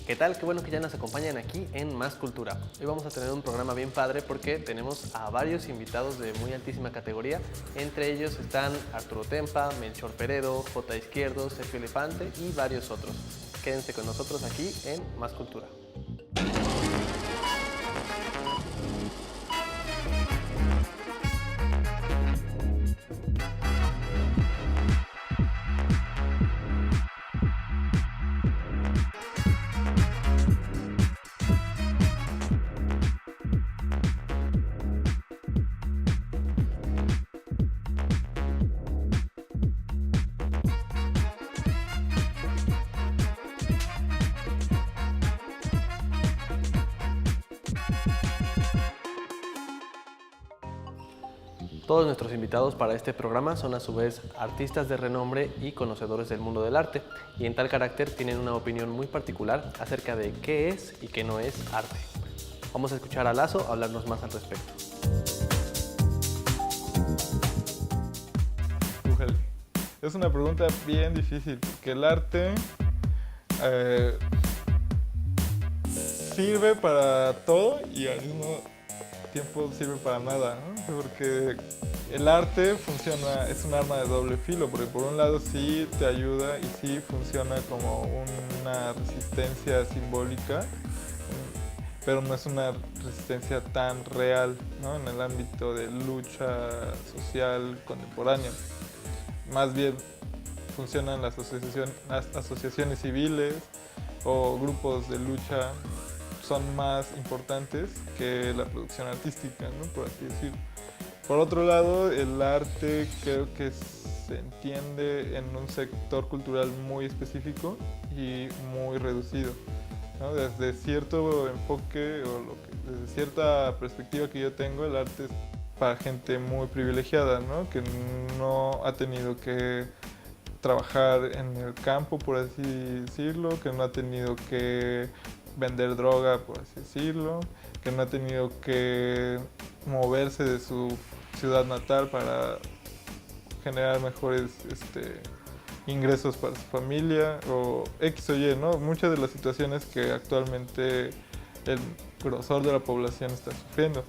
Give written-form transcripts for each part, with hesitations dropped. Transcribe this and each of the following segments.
¿Qué tal? Qué bueno que ya nos acompañan aquí en Más Cultura. Hoy vamos a tener un programa bien padre porque tenemos a varios invitados de muy altísima categoría. Entre ellos están Arturo Tempa, Melchor Peredo, J. Izquierdo, Sergio Elefante y varios otros. Quédense con nosotros aquí en Más Cultura. Todos nuestros invitados para este programa son a su vez artistas de renombre y conocedores del mundo del arte, y en tal carácter tienen una opinión muy particular acerca de qué es y qué no es arte. Vamos a escuchar a Lazo hablarnos más al respecto. Es una pregunta bien difícil, porque el arte sirve para todo y al mismo tiempo sirve para nada, ¿no? Porque el arte funciona, es un arma de doble filo, porque por un lado sí te ayuda y sí funciona como una resistencia simbólica, pero no es una resistencia tan real, ¿no? En el ámbito de lucha social contemporánea. Más bien funcionan las asociaciones civiles o grupos de lucha, son más importantes que la producción artística, ¿no? Por así decirlo. Por otro lado, el arte creo que se entiende en un sector cultural muy específico y muy reducido, ¿no? Desde cierto enfoque o desde cierta perspectiva que yo tengo, el arte es para gente muy privilegiada, ¿no? Que no ha tenido que trabajar en el campo, por así decirlo, que no ha tenido que vender droga, por así decirlo, que no ha tenido que moverse de su ciudad natal para generar mejores ingresos para su familia o X o Y, ¿no? Muchas de las situaciones que actualmente el grosor de la población está sufriendo.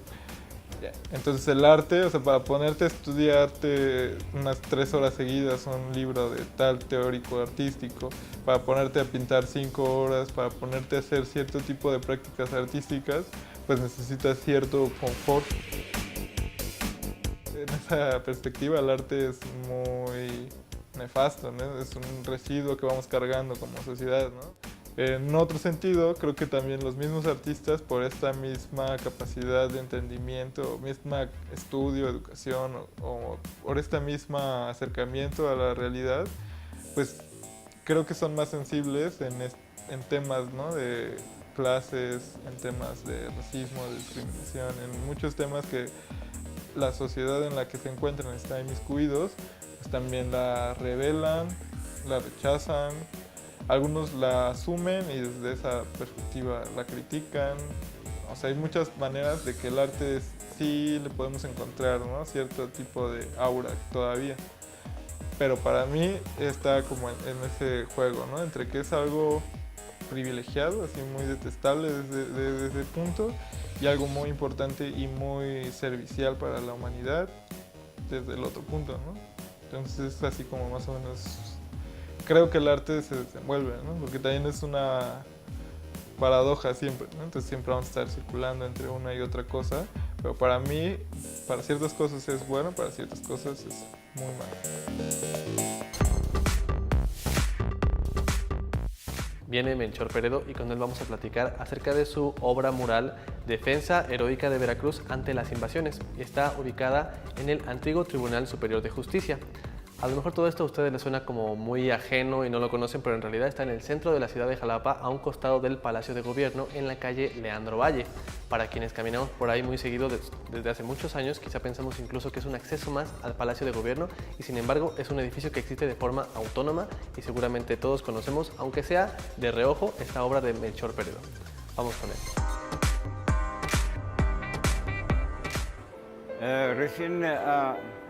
Entonces el arte, o sea, para ponerte a estudiarte unas 3 horas seguidas un libro de tal teórico artístico, para ponerte a pintar 5 horas, para ponerte a hacer cierto tipo de prácticas artísticas, pues necesitas cierto confort. En esa perspectiva el arte es muy nefasto, ¿no? Es un residuo que vamos cargando como sociedad, ¿no? En otro sentido, creo que también los mismos artistas, por esta misma capacidad de entendimiento, misma estudio, educación o por esta misma acercamiento a la realidad, pues creo que son más sensibles en temas, ¿no? De clases, en temas de racismo, de discriminación, en muchos temas que la sociedad en la que se encuentran está inmiscuidos, pues también la revelan, la rechazan. Algunos la asumen y desde esa perspectiva la critican. O sea, hay muchas maneras de que el arte sí le podemos encontrar, ¿no? Cierto tipo de aura todavía. Pero para mí está como en ese juego, ¿no? Entre que es algo privilegiado, así muy detestable desde ese punto, y algo muy importante y muy servicial para la humanidad desde el otro punto, ¿no? Entonces es así como más o menos creo que el arte se desenvuelve, ¿no? Porque también es una paradoja siempre, ¿no? Entonces siempre vamos a estar circulando entre una y otra cosa, pero para mí, para ciertas cosas es bueno, para ciertas cosas es muy malo. Viene Melchor Peredo y con él vamos a platicar acerca de su obra mural Defensa Heroica de Veracruz ante las invasiones. Está ubicada en el antiguo Tribunal Superior de Justicia. A lo mejor todo esto a ustedes les suena como muy ajeno y no lo conocen, pero en realidad está en el centro de la ciudad de Jalapa, a un costado del Palacio de Gobierno, en la calle Leandro Valle. Para quienes caminamos por ahí muy seguido desde hace muchos años, quizá pensamos incluso que es un acceso más al Palacio de Gobierno, y sin embargo es un edificio que existe de forma autónoma y seguramente todos conocemos, aunque sea de reojo, esta obra de Melchor Peredo. Vamos con él. Recién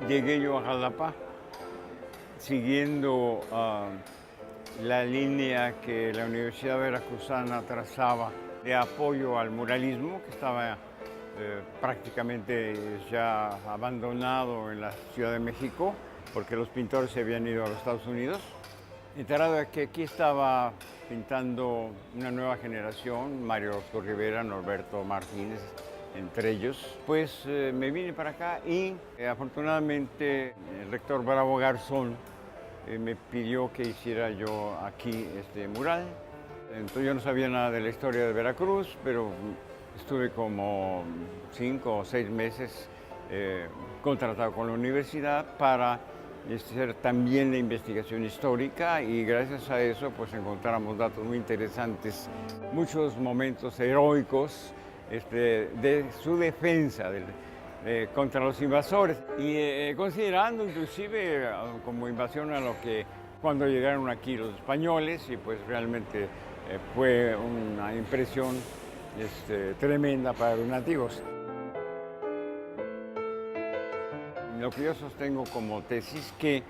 llegué yo a Jalapa siguiendo la línea que la Universidad Veracruzana trazaba de apoyo al muralismo, que estaba prácticamente ya abandonado en la Ciudad de México, porque los pintores se habían ido a los Estados Unidos. Enterado de que aquí estaba pintando una nueva generación, Mario Orozco Rivera, Norberto Martínez, entre ellos, pues me vine para acá y afortunadamente el rector Bravo Garzón me pidió que hiciera yo aquí este mural. Entonces yo no sabía nada de la historia de Veracruz, pero estuve como 5 o 6 meses contratado con la universidad para hacer también la investigación histórica, y gracias a eso pues encontramos datos muy interesantes, muchos momentos heroicos de su defensa contra los invasores, y considerando inclusive como invasión a lo que cuando llegaron aquí los españoles, y pues realmente fue una impresión tremenda para los nativos. Lo que yo sostengo como tesis que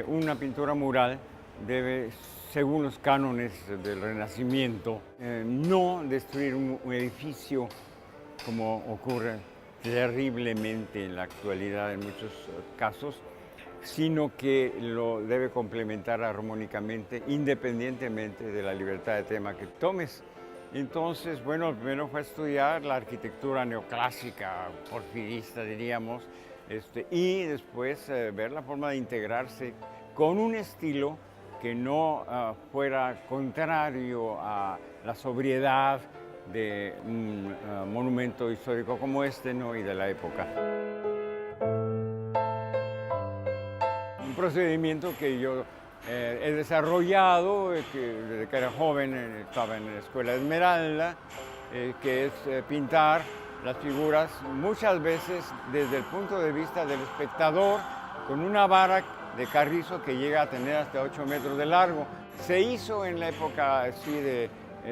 una pintura mural debe, según los cánones del Renacimiento, no destruir un edificio como ocurre terriblemente en la actualidad en muchos casos, sino que lo debe complementar armónicamente, independientemente de la libertad de tema que tomes. Entonces, bueno, primero fue estudiar la arquitectura neoclásica, porfirista diríamos, y después ver la forma de integrarse con un estilo que no fuera contrario a la sobriedad de un monumento histórico como este, ¿no? Y de la época. Un procedimiento que yo he desarrollado desde que era joven, estaba en la Escuela Esmeralda, que es pintar las figuras muchas veces desde el punto de vista del espectador, con una vara de carrizo que llega a tener hasta 8 metros de largo. Se hizo en la época así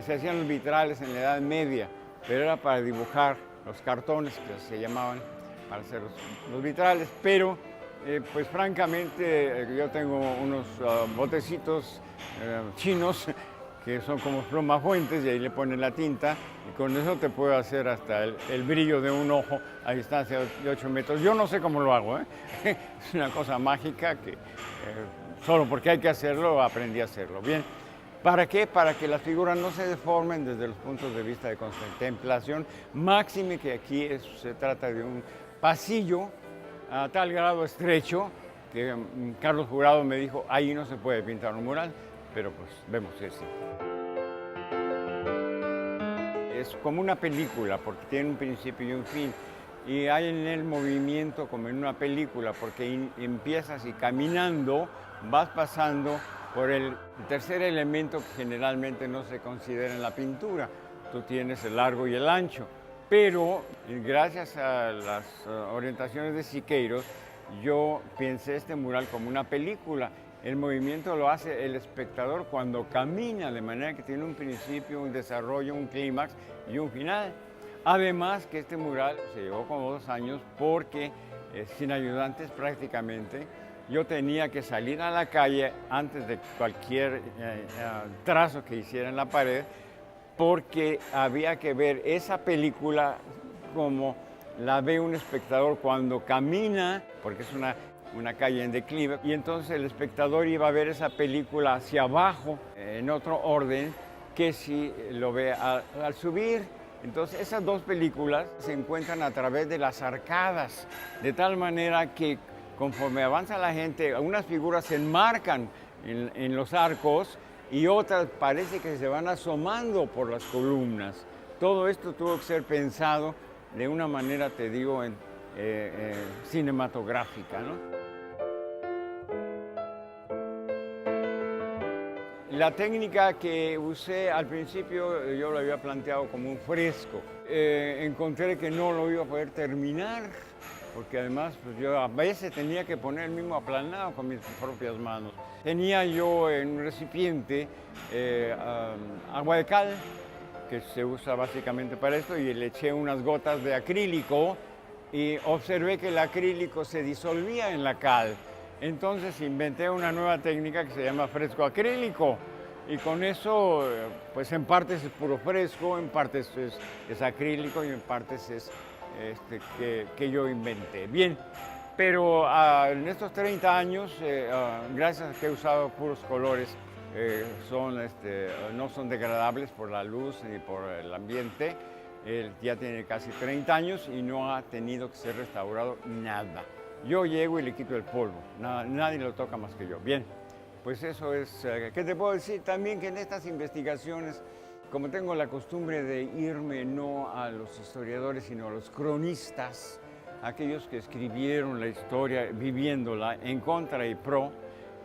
se hacían los vitrales en la Edad Media, pero era para dibujar los cartones que se llamaban, para hacer los vitrales, pero pues francamente yo tengo unos botecitos chinos que son como plumafuentes, y ahí le ponen la tinta, y con eso te puedo hacer hasta el brillo de un ojo a distancia de 8 metros. Yo no sé cómo lo hago, es una cosa mágica que solo porque hay que hacerlo aprendí a hacerlo. Bien, ¿para qué? Para que las figuras no se deformen desde los puntos de vista de contemplación, máxime que aquí se trata de un pasillo a tal grado estrecho que Carlos Jurado me dijo, ahí no se puede pintar un mural, pero pues vemos que sí. Es como una película porque tiene un principio y un fin, y hay en el movimiento como en una película porque empiezas y caminando vas pasando por el tercer elemento que generalmente no se considera en la pintura. Tú tienes el largo y el ancho, pero gracias a las orientaciones de Siqueiros yo pensé este mural como una película. El movimiento lo hace el espectador cuando camina, de manera que tiene un principio, un desarrollo, un clímax y un final. Además que este mural se llevó como 2 años porque sin ayudantes prácticamente, yo tenía que salir a la calle antes de cualquier trazo que hiciera en la pared, porque había que ver esa película como la ve un espectador cuando camina, porque es una calle en declive, y entonces el espectador iba a ver esa película hacia abajo, en otro orden, que si lo ve al subir. Entonces esas 2 películas se encuentran a través de las arcadas, de tal manera que conforme avanza la gente, algunas figuras se enmarcan en los arcos y otras parece que se van asomando por las columnas. Todo esto tuvo que ser pensado de una manera, te digo, cinematográfica, ¿no? La técnica que usé al principio yo lo había planteado como un fresco. Encontré que no lo iba a poder terminar porque además pues, yo a veces tenía que poner el mismo aplanado con mis propias manos. Tenía yo en un recipiente agua de cal, que se usa básicamente para esto, y le eché unas gotas de acrílico y observé que el acrílico se disolvía en la cal. Entonces inventé una nueva técnica que se llama fresco acrílico. Y con eso, pues en partes es puro fresco, en partes es acrílico y en partes es que yo inventé. Bien, pero en estos 30 años, gracias a que he usado puros colores, no son degradables por la luz ni por el ambiente. Él ya tiene casi 30 años y no ha tenido que ser restaurado nada. Yo llego y le quito el polvo, nadie lo toca más que yo. Bien. Pues eso es, ¿qué te puedo decir? También que en estas investigaciones, como tengo la costumbre de irme no a los historiadores, sino a los cronistas, aquellos que escribieron la historia viviéndola en contra y pro,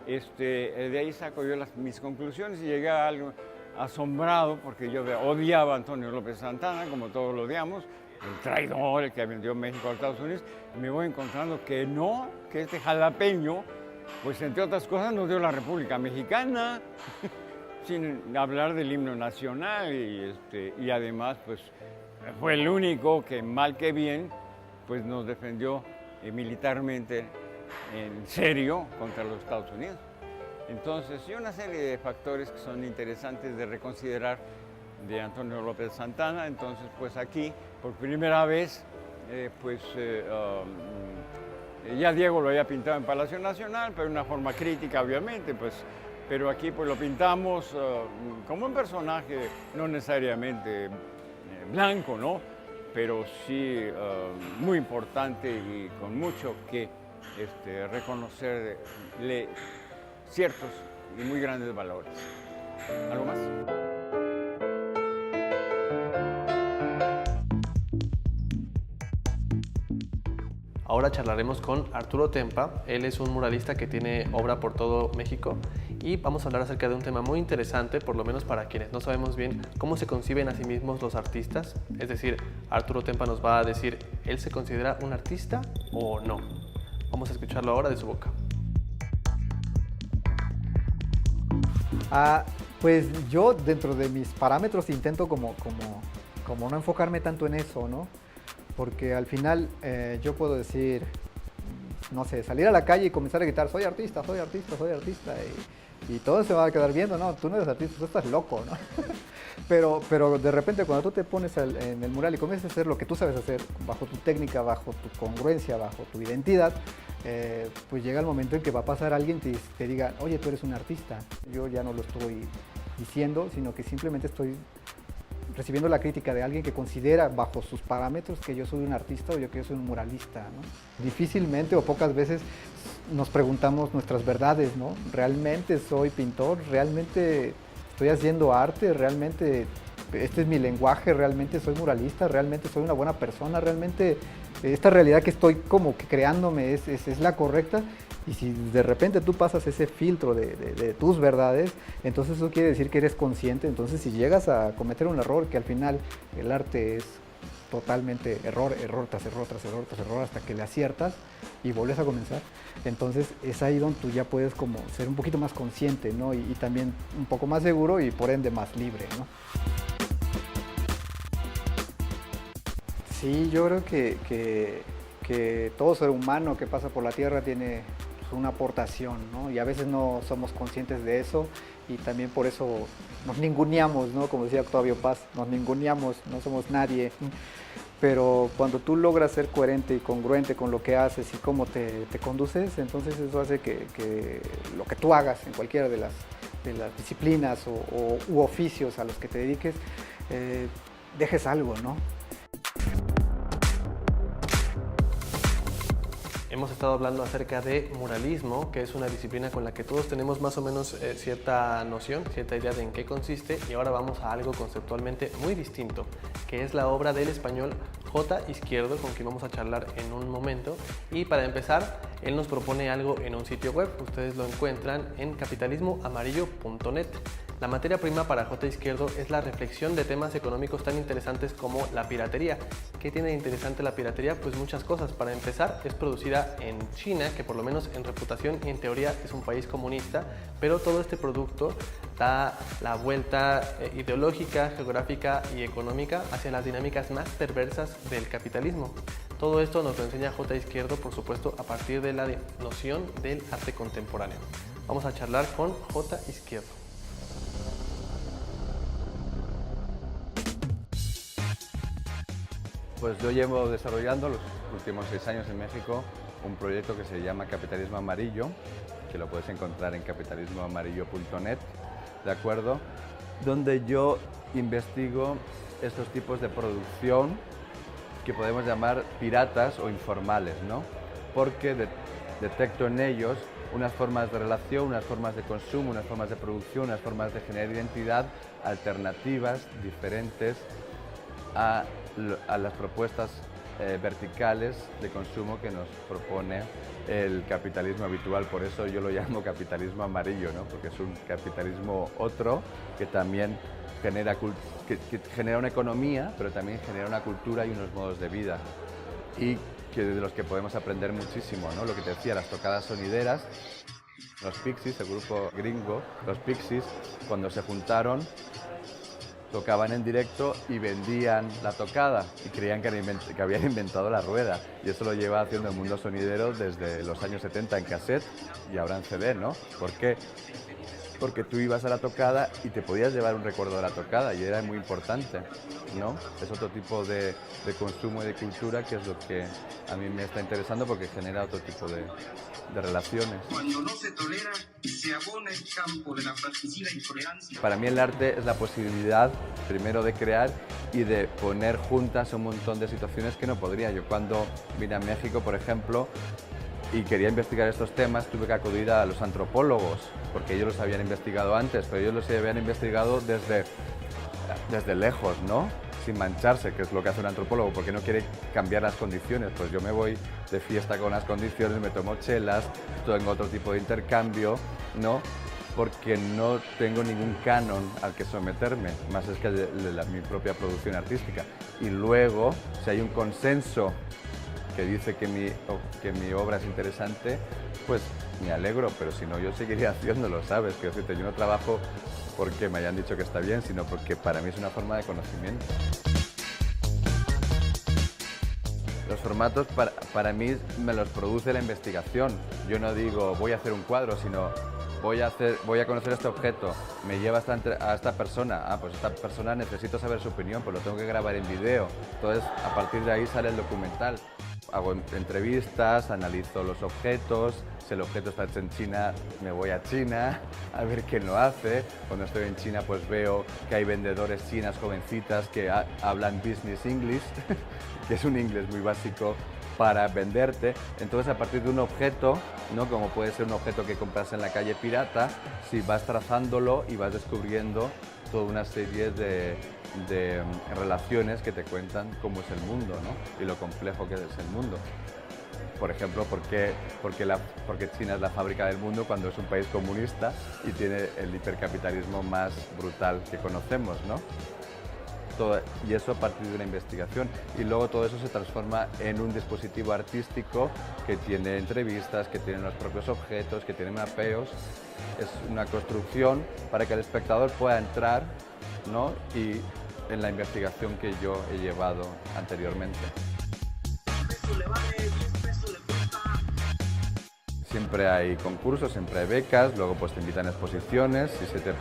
de ahí saco yo mis conclusiones y llegué a algo asombrado, porque yo odiaba a Antonio López Santana, como todos lo odiamos, el traidor, el que vendió México a Estados Unidos, y me voy encontrando que no, que este jalapeño, pues entre otras cosas nos dio la República Mexicana, sin hablar del himno nacional y además pues fue el único que mal que bien pues nos defendió militarmente en serio contra los Estados Unidos. Entonces, y una serie de factores que son interesantes de reconsiderar de Antonio López Santana. Entonces, pues aquí por primera vez ya Diego lo había pintado en Palacio Nacional, pero de una forma crítica, obviamente, pero aquí pues lo pintamos como un personaje, no necesariamente blanco, ¿no? Pero sí muy importante y con mucho que reconocerle ciertos y muy grandes valores. ¿Algo más? Ahora charlaremos con Arturo Tempa. Él es un muralista que tiene obra por todo México y vamos a hablar acerca de un tema muy interesante, por lo menos para quienes no sabemos bien cómo se conciben a sí mismos los artistas. Es decir, Arturo Tempa nos va a decir, ¿él se considera un artista o no? Vamos a escucharlo ahora de su boca. Pues yo dentro de mis parámetros intento como no enfocarme tanto en eso, ¿no? Porque al final yo puedo decir, no sé, salir a la calle y comenzar a gritar, soy artista, soy artista, soy artista, y todo se va a quedar viendo, no, tú no eres artista, tú estás loco, ¿no? pero de repente cuando tú te pones en el mural y comienzas a hacer lo que tú sabes hacer, bajo tu técnica, bajo tu congruencia, bajo tu identidad, pues llega el momento en que va a pasar alguien y te diga, oye, tú eres un artista. Yo ya no lo estoy diciendo, sino que simplemente estoy recibiendo la crítica de alguien que considera bajo sus parámetros que yo soy un artista o que yo soy un muralista, ¿no? Difícilmente o pocas veces nos preguntamos nuestras verdades, ¿no? ¿Realmente soy pintor? ¿Realmente estoy haciendo arte? ¿Realmente este es mi lenguaje? ¿Realmente soy muralista? ¿Realmente soy una buena persona? ¿Realmente esta realidad que estoy como que creándome es la correcta? Y si de repente tú pasas ese filtro de tus verdades, entonces eso quiere decir que eres consciente. Entonces si llegas a cometer un error, que al final el arte es totalmente error tras error tras error tras error hasta que le aciertas y vuelves a comenzar, entonces es ahí donde tú ya puedes como ser un poquito más consciente, ¿no? Y también un poco más seguro y por ende más libre, ¿no? Sí, yo creo que todo ser humano que pasa por la tierra tiene una aportación, ¿no? Y a veces no somos conscientes de eso y también por eso nos ninguneamos, ¿no? Como decía Octavio Paz, nos ninguneamos, no somos nadie. Pero cuando tú logras ser coherente y congruente con lo que haces y cómo te conduces, entonces eso hace que lo que tú hagas en cualquiera de las disciplinas u oficios a los que te dediques, dejes algo, ¿no? Hemos estado hablando acerca de muralismo, que es una disciplina con la que todos tenemos más o menos cierta noción, cierta idea de en qué consiste, y ahora vamos a algo conceptualmente muy distinto, que es la obra del español J. Izquierdo, con quien vamos a charlar en un momento. Y para empezar, él nos propone algo en un sitio web. Ustedes lo encuentran en capitalismoamarillo.net. La materia prima para J. Izquierdo es la reflexión de temas económicos tan interesantes como la piratería. ¿Qué tiene de interesante la piratería? Pues muchas cosas. Para empezar, es producida en China, que por lo menos en reputación y en teoría es un país comunista, pero todo este producto da la vuelta ideológica, geográfica y económica hacia las dinámicas más perversas del capitalismo. Todo esto nos lo enseña J. Izquierdo, por supuesto, a partir de la noción del arte contemporáneo. Vamos a charlar con J. Izquierdo. Pues yo llevo desarrollando los últimos 6 años en México un proyecto que se llama Capitalismo Amarillo, que lo puedes encontrar en capitalismoamarillo.net, ¿de acuerdo? Donde yo investigo estos tipos de producción que podemos llamar piratas o informales, ¿no? Porque detecto en ellos unas formas de relación, unas formas de consumo, unas formas de producción, unas formas de generar identidad alternativas, diferentes a las propuestas verticales de consumo que nos propone el capitalismo habitual. Por eso yo lo llamo capitalismo amarillo, ¿no? Porque es un capitalismo otro que también genera, que genera una economía, pero también genera una cultura y unos modos de vida, y de los que podemos aprender muchísimo, ¿no? Lo que te decía, las tocadas sonideras, los Pixies, el grupo gringo, los Pixies, cuando se juntaron, tocaban en directo y vendían la tocada y creían que habían inventado la rueda, y eso lo lleva haciendo el mundo sonidero desde los años 70 en cassette y ahora en CD, ¿no? ¿Por qué? Porque tú ibas a la tocada y te podías llevar un recuerdo de la tocada y era muy importante, ¿no? Es otro tipo de consumo y de cultura que es lo que a mí me está interesando, porque genera otro tipo de relaciones. Cuando no se tolera, se abona el campo de la fratricida intolerancia. Para mí el arte es la posibilidad, primero, de crear y de poner juntas un montón de situaciones que no podría. Yo cuando vine a México, por ejemplo, y quería investigar estos temas, tuve que acudir a los antropólogos, porque ellos los habían investigado antes, pero ellos los habían investigado desde lejos, ¿no? Sin mancharse, que es lo que hace un antropólogo, porque no quiere cambiar las condiciones. Pues yo me voy de fiesta con las condiciones, me tomo chelas, tengo otro tipo de intercambio, ¿no? Porque no tengo ningún canon al que someterme, más es que de mi propia producción artística. Y luego, si hay un consenso que dice que mi obra es interesante, pues me alegro, pero si no, yo seguiría haciéndolo, ¿sabes? Quiero decirte, yo no trabajo porque me hayan dicho que está bien, sino porque para mí es una forma de conocimiento. Los formatos para mí me los produce la investigación. Yo no digo voy a hacer un cuadro, sino voy a conocer este objeto, me lleva a esta persona, pues esta persona necesito saber su opinión, pues lo tengo que grabar en video. Entonces a partir de ahí sale el documental. Hago entrevistas, analizo los objetos. Si el objeto está hecho en China, me voy a China a ver quién lo hace. Cuando estoy en China, pues veo que hay vendedores chinas jovencitas que hablan business English, que es un inglés muy básico para venderte. Entonces, a partir de un objeto, ¿no? Como puede ser un objeto que compras en la calle pirata, si vas trazándolo y vas descubriendo toda una serie de relaciones que te cuentan cómo es el mundo, ¿no? Y lo complejo que es el mundo. Por ejemplo, porque China es la fábrica del mundo cuando es un país comunista y tiene el hipercapitalismo más brutal que conocemos, ¿no? Y eso a partir de una investigación. Y luego todo eso se transforma en un dispositivo artístico que tiene entrevistas, que tiene los propios objetos, que tiene mapeos. Es una construcción para que el espectador pueda entrar, ¿no? Y en la investigación que yo he llevado anteriormente. Siempre hay concursos, siempre hay becas, luego pues te invitan a exposiciones, y se te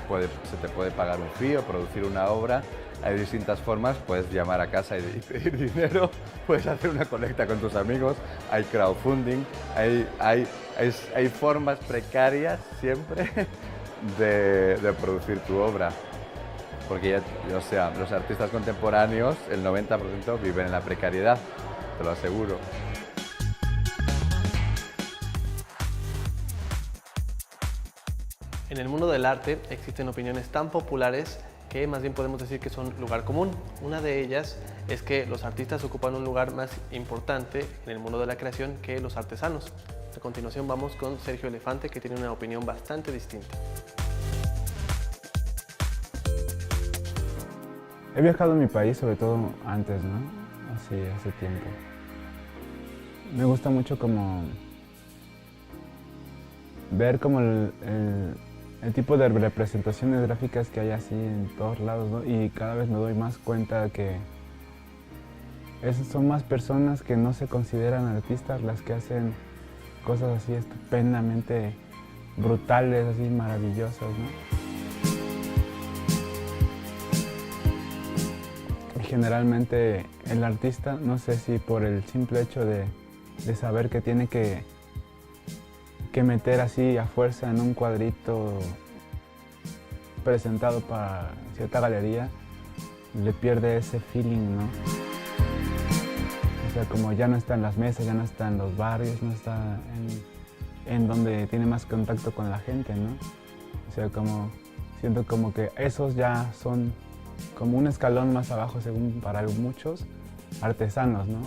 puede pagar un fee o producir una obra. Hay distintas formas, puedes llamar a casa y pedir dinero, puedes hacer una colecta con tus amigos, hay crowdfunding, hay formas precarias siempre de producir tu obra. Porque o sea, los artistas contemporáneos, el 90% viven en la precariedad, te lo aseguro. En el mundo del arte existen opiniones tan populares que más bien podemos decir que son lugar común. Una de ellas es que los artistas ocupan un lugar más importante en el mundo de la creación que los artesanos. A continuación vamos con Sergio Elefante, que tiene una opinión bastante distinta. He viajado a mi país, sobre todo antes, ¿no? Así, hace tiempo. Me gusta mucho como ver como el tipo de representaciones gráficas que hay así en todos lados, ¿no? Y cada vez me doy más cuenta que son más personas que no se consideran artistas las que hacen cosas así estupendamente brutales, así maravillosas, ¿no? Y generalmente el artista, no sé si por el simple hecho de saber que tiene que meter así a fuerza en un cuadrito presentado para cierta galería, le pierde ese feeling, ¿no? O sea, como ya no está en las mesas, ya no está en los barrios, no está en donde tiene más contacto con la gente, ¿no? O sea, como siento como que esos ya son como un escalón más abajo, según para muchos, artesanos, ¿no?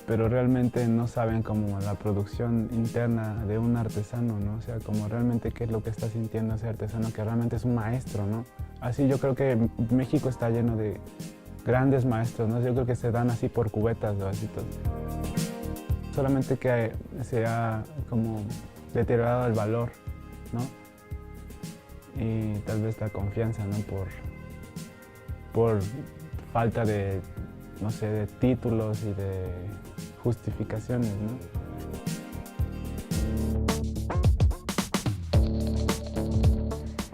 Pero realmente no saben como la producción interna de un artesano, ¿no? O sea, como realmente qué es lo que está sintiendo ese artesano, que realmente es un maestro, ¿no? Así yo creo que México está lleno de grandes maestros, ¿no? Yo creo que se dan así por cubetas o así todo. Solamente que se ha como deteriorado el valor, ¿no? Y tal vez la confianza, ¿no? Por falta de, no sé, de títulos y de justificaciones, ¿no?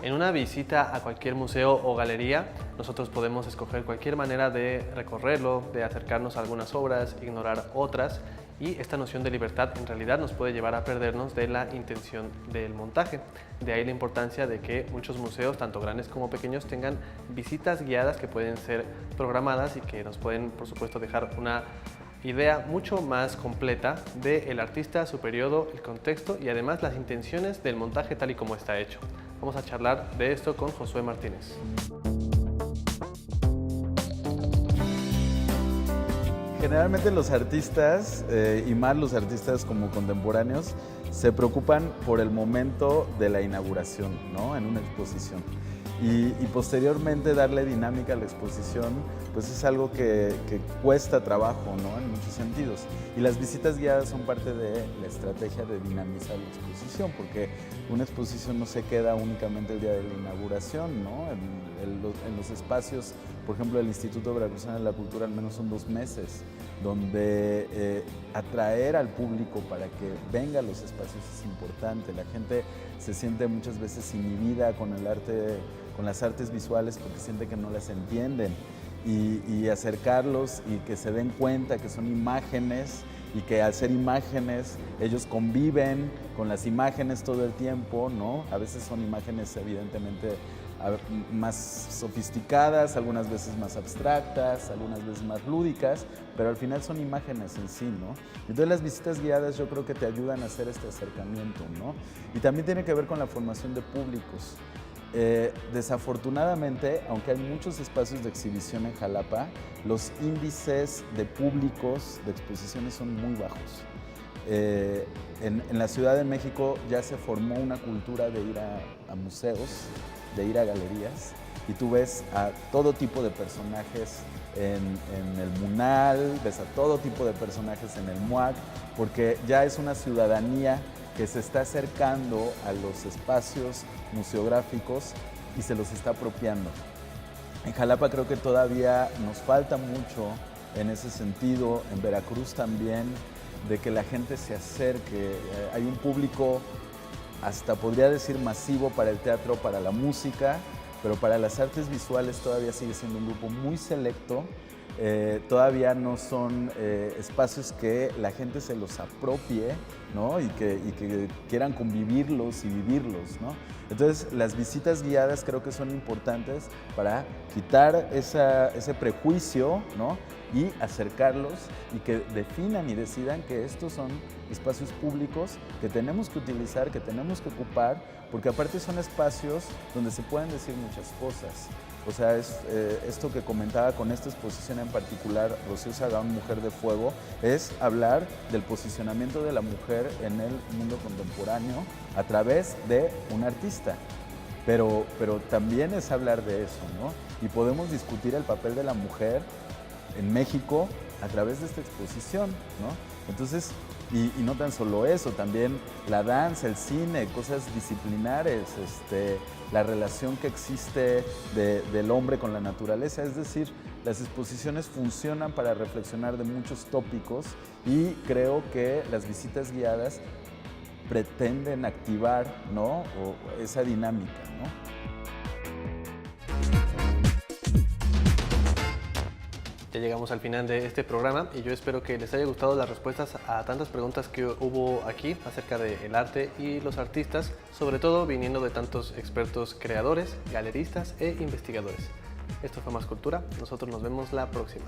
En una visita a cualquier museo o galería, nosotros podemos escoger cualquier manera de recorrerlo, de acercarnos a algunas obras, ignorar otras, y esta noción de libertad en realidad nos puede llevar a perdernos de la intención del montaje. De ahí la importancia de que muchos museos, tanto grandes como pequeños, tengan visitas guiadas que pueden ser programadas y que nos pueden, por supuesto, dejar una idea mucho más completa del artista, su periodo, el contexto y además las intenciones del montaje tal y como está hecho. Vamos a charlar de esto con Josué Martínez. Generalmente los artistas, y más los artistas como contemporáneos, se preocupan por el momento de la inauguración, ¿no? En una exposición. Y posteriormente darle dinámica a la exposición, pues es algo que cuesta trabajo, ¿no? En muchos sentidos. Y las visitas guiadas son parte de la estrategia de dinamizar la exposición, porque una exposición no se queda únicamente el día de la inauguración, ¿no? En los espacios, por ejemplo, el Instituto Veracruzano de la Cultura, al menos son 2 meses, donde atraer al público para que venga a los espacios es importante. La gente se siente muchas veces inhibida con el arte, con las artes visuales, porque siente que no las entienden, y acercarlos y que se den cuenta que son imágenes y que al ser imágenes ellos conviven con las imágenes todo el tiempo, ¿no? A veces son imágenes evidentemente más sofisticadas, algunas veces más abstractas, algunas veces más lúdicas, pero al final son imágenes en sí, ¿no? Entonces las visitas guiadas yo creo que te ayudan a hacer este acercamiento, ¿no? Y también tiene que ver con la formación de públicos. Desafortunadamente, aunque hay muchos espacios de exhibición en Jalapa, los índices de públicos de exposiciones son muy bajos. En la Ciudad de México ya se formó una cultura de ir a museos, de ir a galerías, y tú ves a todo tipo de personajes en el MUNAL, ves a todo tipo de personajes en el MUAC, porque ya es una ciudadanía que se está acercando a los espacios museográficos y se los está apropiando. En Jalapa creo que todavía nos falta mucho en ese sentido, en Veracruz también, de que la gente se acerque. Hay un público, hasta podría decir masivo, para el teatro, para la música, pero para las artes visuales todavía sigue siendo un grupo muy selecto. Todavía no son espacios que la gente se los apropie, ¿no? y que quieran convivirlos y vivirlos, ¿no? Entonces las visitas guiadas creo que son importantes para quitar ese prejuicio, ¿no? Y acercarlos y que definan y decidan que estos son espacios públicos que tenemos que utilizar, que tenemos que ocupar, porque aparte son espacios donde se pueden decir muchas cosas. O sea, esto que comentaba con esta exposición en particular, Rocío Sagán, Mujer de Fuego, es hablar del posicionamiento de la mujer en el mundo contemporáneo a través de un artista. pero también es hablar de eso, ¿no? Y podemos discutir el papel de la mujer en México a través de esta exposición, ¿no? Entonces, y no tan solo eso, también la danza, el cine, cosas disciplinares, la relación que existe del hombre con la naturaleza, es decir, las exposiciones funcionan para reflexionar de muchos tópicos y creo que las visitas guiadas pretenden activar, ¿no? esa dinámica, ¿no? Ya llegamos al final de este programa y yo espero que les haya gustado las respuestas a tantas preguntas que hubo aquí acerca del arte y los artistas, sobre todo viniendo de tantos expertos creadores, galeristas e investigadores. Esto fue Más Cultura, nosotros nos vemos la próxima.